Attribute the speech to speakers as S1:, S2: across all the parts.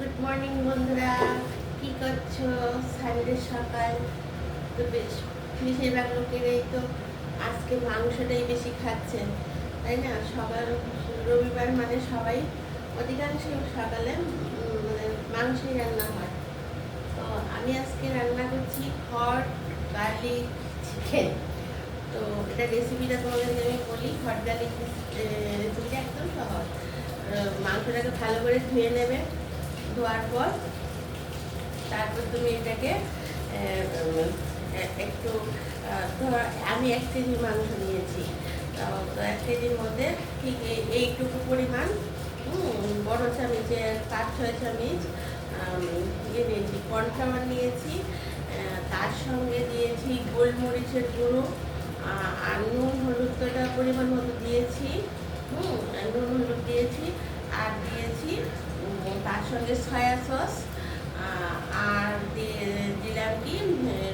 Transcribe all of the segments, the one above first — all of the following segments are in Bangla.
S1: গুড মর্নিং বন্ধুরা, কি করছো? সানডে সকাল তো বেশ বেশিরভাগ লোকেরাই তো আজকে মাংসটাই বেশি খাচ্ছেন, তাই না? সকাল রবিবার মানে সবাই অধিকাংশ সকালে মানে মাংসই রান্না হয়। তো আমি আজকে রান্না করছি হট গার্লিক চিকেন। তো এটা রেসিপিটা তোমাদেরকে আমি বলি। হট গার্লিক রেসিপিটা একদম সহজ। মাংসটাকে ভালো করে ধুয়ে নেবে। ধোয়ার পর তারপর তুমি এটাকে একটু ধর আমি 1 কেজি মাংস নিয়েছি। তো 1 কেজির মধ্যে ঠিক এইটুকু পরিমাণ বড় চামচের 5-6 চামচ ইয়ে নিয়েছি, কর্নফ্লাওয়ার নিয়েছি। তার সঙ্গে দিয়েছি গোলমরিচের গুঁড়ো, আর নুন হলুদটা পরিমাণ মতো দিয়েছি। নুন হলুদ দিয়েছি, আর দিয়েছি তার সঙ্গে সয়া সস, আর দিলাম কি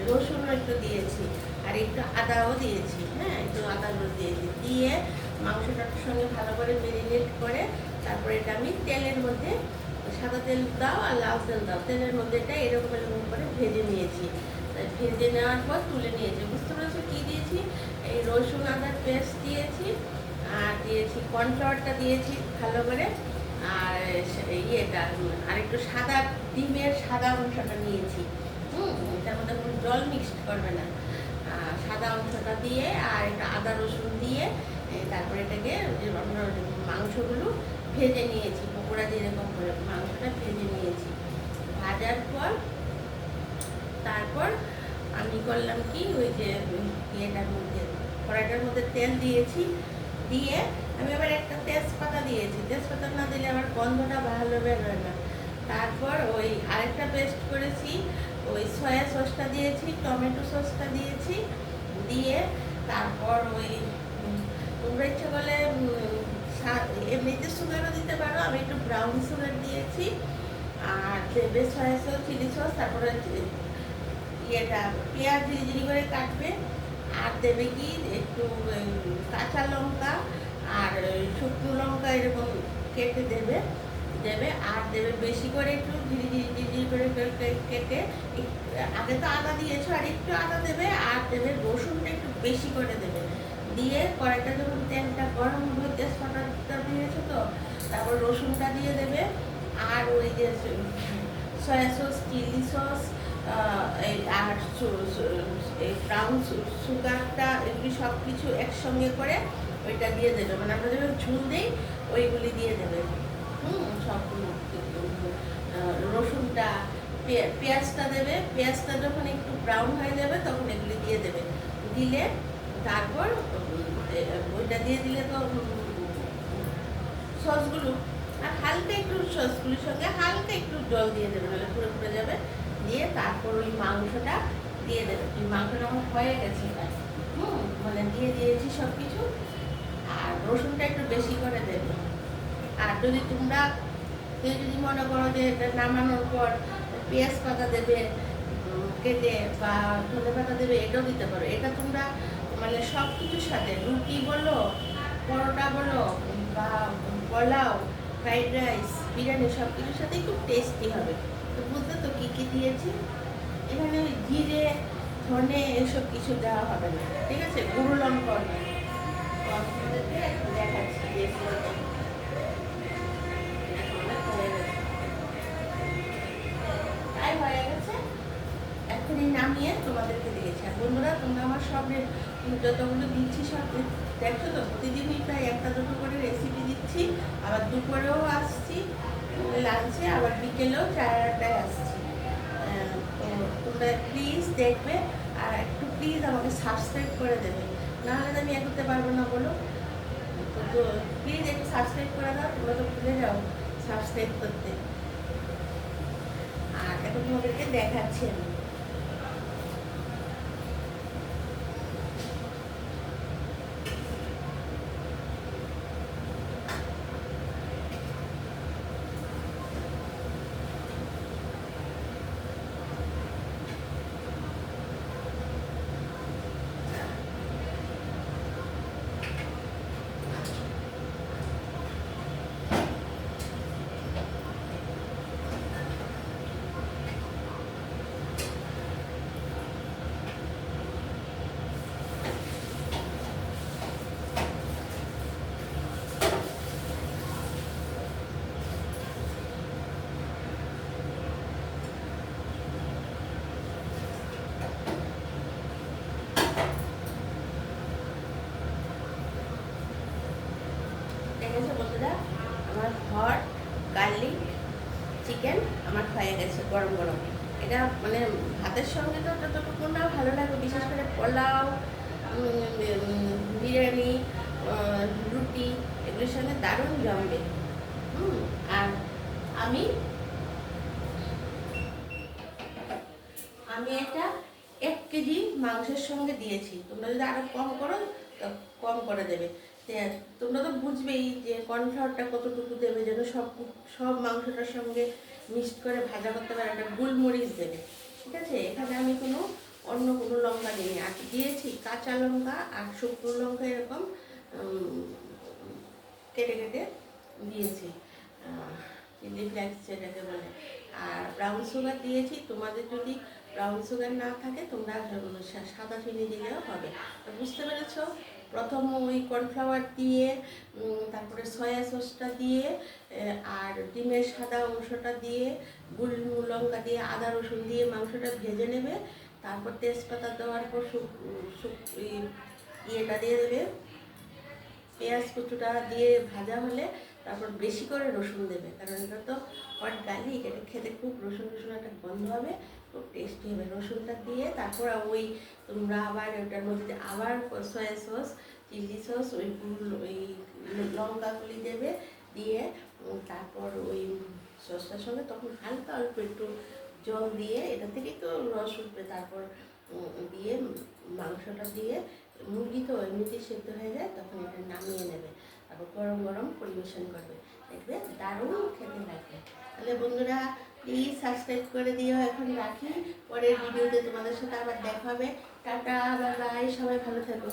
S1: রসুনও একটু দিয়েছি, আর একটু আদাও দিয়েছি। হ্যাঁ, একটু আদা রস দিয়েছি। দিয়ে মাংসটার সঙ্গে ভালো করে ম্যারিনেট করে তারপরে এটা আমি তেলের মধ্যে, সাদা তেল দাও আর লাল তেল দাও, তেলের মধ্যে এটা এরকম এরকম করে ভেজে নিয়েছি। ভেজে নেওয়ার পর তুলে নিয়েছি। বুঝতে পেরেছো কী দিয়েছি? এই রসুন আদার পেস্ট দিয়েছি, আর দিয়েছি কর্নফ্লাওয়ারটা দিয়েছি ভালো করে, আর ইয়েটা আর একটু সাদা ডিমের সাদা অংশটা নিয়েছি। এটার মধ্যে কোনো জল মিক্সড করবে না। সাদা অংশটা দিয়ে আর একটু আদা রসুন দিয়ে তারপরে এটাকে মাংসগুলো ভেজে নিয়েছি। পকোড়া যেরকম করে মাংসটা ভেজে নিয়েছি। ভাজার পর তারপর আমি করলাম কি, ওই যে ইয়েটার মধ্যে, কড়াইটার মধ্যে তেল দিয়েছি। দিয়ে আমি আবার একটা তেজপাতা দিয়েছি। তেজপাতা না দিলে আমার গন্ধটা ভালো বেরোয় না। তারপর ওই আরেকটা পেস্ট করেছি, ওই সয়া সসটা দিয়েছি, টমেটো সসটা দিয়েছি। দিয়ে তারপর ওই তোমরা ইচ্ছা করলে এমনিতে সুগারও দিতে পারো, আমি একটু ব্রাউন সুগার দিয়েছি। আর দেবে সয়া সস, চিলি সস, তারপরে ইয়েটা পেঁয়াজ ঝিরি করে কাটবে, আর দেবে কি একটু কাঁচা লঙ্কা আর শুকনো লঙ্কা এরকম কেটে দেবে দেবে আর দেবে বেশি করে একটু ঝিরি করে কেটে। আগে তো আদা দিয়েছো, আর একটু আদা দেবে, আর দেবে রসুনটা একটু বেশি করে দেবে। দিয়ে কড়াইটা যখন তেলটা গরম হবে, তেজপাতাটা দিয়েছো তো, তারপর রসুনটা দিয়ে দেবে। আর ওই যে সয়া সস, চিলি সস, আর ব্রাউন সুগারটা, এগুলি সব কিছু একসঙ্গে করে ওইটা দিয়ে দেবে। মানে আমরা যখন ঝুল দিই ওইগুলি দিয়ে দেবে। সবগুলো রসুনটা, পেঁয়াজটা দেবে। পেঁয়াজটা যখন একটু ব্রাউন হয়ে যাবে তখন এগুলি দিয়ে দেবে। দিলে তারপর ওইটা দিয়ে দিলে তো সসগুলো, আর হালকা একটু সসগুলির সঙ্গে হালকা একটু জল দিয়ে দেবে, নাহলে পুরো পুড়ে যাবে। দিয়ে তারপর ওই মাংসটা দিয়ে দেবে। ওই মাংসটা আমার হয়ে গেছে মানে দিয়ে দিয়েছি সব কিছু। আর রসুনটা একটু বেশি করে দেবে। আর যদি তোমরা কেউ যদি মনে করো যে এটা নামানোর পর পেঁয়াজ পাতা দেবে কেটে, বা ধনে পাতা দেবে, এটাও দিতে পারো। এটা তোমরা মানে সব কিছুর সাথে, রুটি বলো, পরোটা বলো, বা পোলাও, ফ্রাইড রাইস, বিরিয়ানি, সব কিছুর সাথেই খুব টেস্টি হবে। তো বুঝতে তো কী কী দিয়েছি এখানে? ওই জিরে, ধনে এসব কিছু দেওয়া হবে না, ঠিক আছে? গুঁড়ো লঙ্কা নয়। তো আপনাদেরকে একটু দেখাচ্ছি তাই হয়ে গেছে। এখনই নামিয়ে তোমাদেরকে দিয়েছি। আর বন্ধুরা, তোমরা আমার সব যতগুলো দিচ্ছি সব দেখছো তো, প্রতিদিনই প্রায় একটা দুটো করে রেসিপি দিচ্ছি। আবার দুপুরেও আসছি লাঞ্চে, আবার বিকেলেও 4-8টায় আসছি। তো তোমরা প্লিজ দেখবে, আর একটু প্লিজ আমাকে সাবস্ক্রাইব করে দেবে, নাহলে তো আমি এগোতে পারবো না, বলো। তো প্লিজ একটু সাবস্ক্রাইব করে দাও। তোমরা তো ভুলে যাও সাবস্ক্রাইব করতে। আর এখন তোমাদেরকে দেখাচ্ছি আমি। গার্লিক চিকেন আমার হয়ে গেছে গরম গরম। এটা মানে ভাতের সঙ্গে তো যতটুকু না ভালো লাগে, বিশেষ করে পোলাও, বিরিয়ানি, রুটি এগুলোর সঙ্গে দারুণ জমবে। আর আমি আমি এটা 1 কেজি মাংসের সঙ্গে দিয়েছি। তোমরা যদি আরও কম করো তো কম করে দেবে। তোমরা তো বুঝবেই যে কর্নফ্লাওয়ারটা কতটুকু দেবে, যেন সব সব মাংসটার সঙ্গে মিক্সড করে ভাজা করতে পারে। একটা গোলমরিচ দেবে, ঠিক আছে? এখানে আমি অন্য কোনো লঙ্কা দিইনি, আর দিয়েছি কাঁচা লঙ্কা আর শুকনো লঙ্কা এরকম কেটে কেটে দিয়েছি, চিলি ফ্লেক্স যেটাকে বলে। আর ব্রাউন সুগার দিয়েছি। তোমাদের যদি ব্রাউন সুগার না থাকে তোমরা সাদা চিনি দিলেও হবে। তো বুঝতে পেরেছো? প্রথম ওই কর্নফ্লাওয়ার দিয়ে, তারপরে সয়া সসটা দিয়ে, আর ডিমের সাদা অংশটা দিয়ে, গুল লঙ্কা দিয়ে, আদা রসুন দিয়ে মাংসটা ভেজে নেবে। তারপর তেজপাতা দেওয়ার পর ইয়েটা দিয়ে দেবে, পেঁয়াজ কুচুটা দিয়ে ভাজা হলে তারপর বেশি করে রসুন দেবে, কারণ এটা তো হট গার্লিক, এটা খেতে খুব রসুন রসুন একটা গন্ধ হবে, খুব টেস্টি হবে। রসুনটা দিয়ে তারপর ওই তোমরা আবার ওটার মধ্যে আবার সয়া সস, চিলি সস, ওই লঙ্কাগুলি দেবে, দিয়ে তারপর ওই সসটার সঙ্গে তখন হালকা অল্প একটু জল দিয়ে, এটা থেকেই তো রস উঠবে, তারপর দিয়ে মাংসটা দিয়ে, মুরগি তো এমনিতেই সেদ্ধ হয়ে যায়, তখন এটা নামিয়ে নেবে, তারপর গরম গরম পরিবেশন করবে, দেখবে দারুণ খেতে লাগবে। তাহলে বন্ধুরা প্লিজ সাবস্ক্রাইব করে দিও। এখন রাখি, পরের ভিডিওতে তোমাদের সাথে আবার দেখা হবে। টাটা, বাই বাই, সবাই ভালো থেকো।